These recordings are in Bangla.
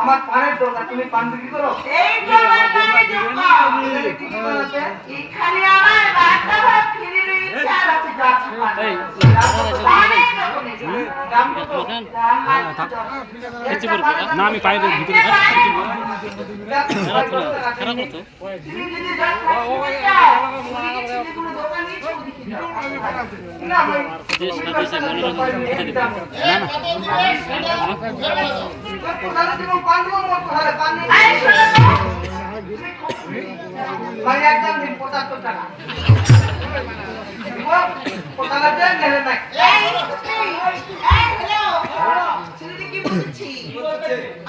আমার পানের দোকান, তুমি পান বিক্রি করো? এই তো আমার পানের দোকান। এখানে আমার বাচ্চা ভাত খেলির ইচ্ছা আছে, যাচ্ছি পানে। দাম কত? না আমি পাই ভিতরে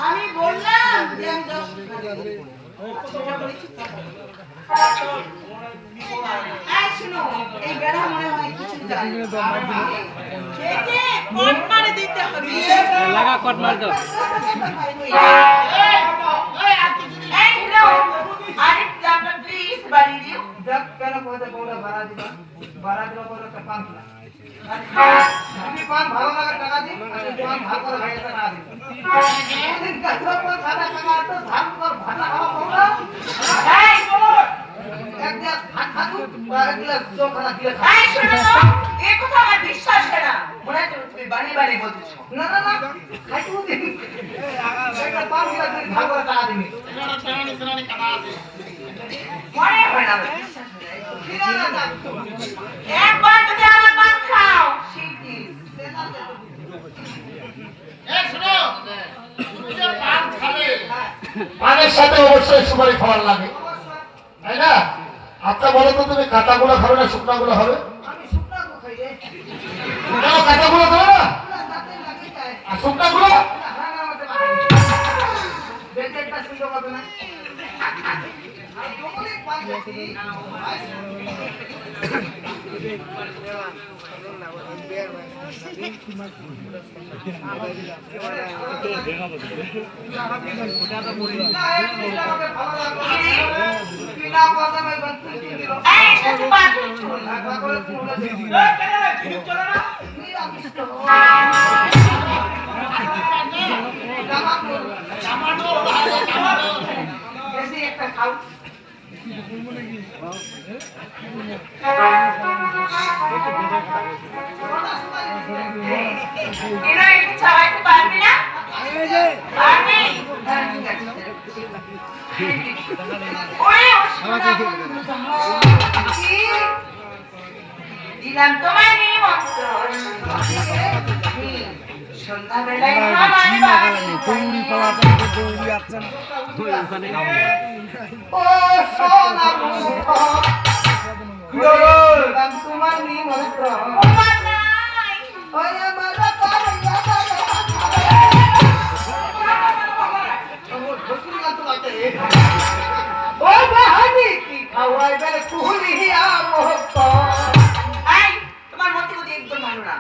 আমি বললাম যে আমি 10 শুনো, এই বেড়া মনে হয় কিছু জানি কে কোট মারে দিতে হবে, লাগা কোট মার দাও। এই হ্যালো আরে জানটা প্লিজ বাড়ি দিও। जब कहना पड़ता बोला बारा दिला बोला का 5 लाख তুমি পান ভালো লাগা টাকা দিন, পান ভাগ করে ভাই টাকা দিন। দিন কাজরা পর খানা টাকা তো ভাগ কর ভাতা খাওয়া বলা। এই বলো এক গ্লাস ভাত খাবো, এক গ্লাস জল খানা দিয়ে খাও। এই শুনো তো, এই কথা আমার বিশ্বাস হয় না, মনে হয় তুমি বাড়ি বাড়ি বলতেছো। না না না খাইতে দিন, একটা পান গ্লাস দিন ভাগ করে টাকা দিন। মনে হয় না আমার বিশ্বাস হয় না। কিনা না না একবার যদি আমার পান খাও শিখি। এই শোনো, তুমি যে পান খাবে, পানের সাথে অবশ্যই সুপারি খাওয়ার লাগে, তাই না? আচ্ছা বলো তো, তুমি কাঁচাগুলো খাবে না শুকনাগুলো হবে? আমি শুকনা গো খাই রে, কেন কাঁচাগুলো খাবে না? না সাথে লাগি যায় আর শুকনাগুলো? না ভাঙা মতে ভাই বেটেটা সুযোগ হবে না। আমি যখনই পান খাচ্ছি এই শুধু পান খাচ্ছো। একটা খাও এরা একটু চালাইতে পারবি না? পারবি? ওরে অসুবিধা দিলাম তোমায় নিমন্ত্রণ, সন্ধ্যাবেলায় আমার ওখানে ও সোনা তোমার নিমন্ত্রণ তোমার নাই। ওই আমার ও বাহানি কি খাওয়াই বেড়ে কুহুলি আমহত এই, তোমার মতি গতি একদম ভালো না।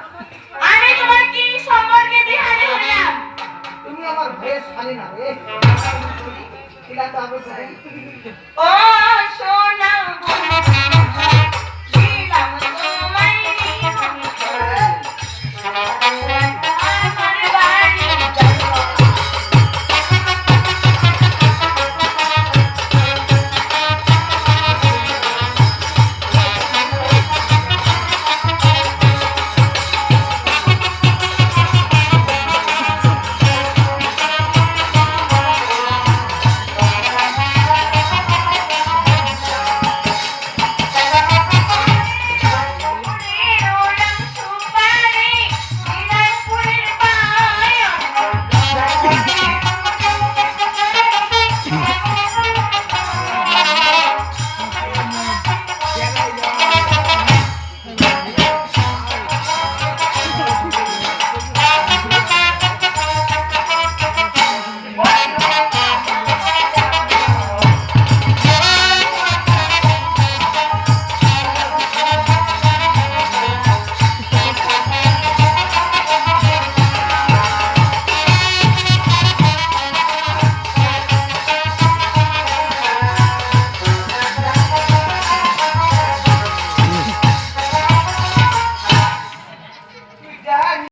আমি তোমার কি সম্পর্কে বিহারি হইলাম? তুমি আমার ভেস খালি না রে কিলা তো আমি ও সোনা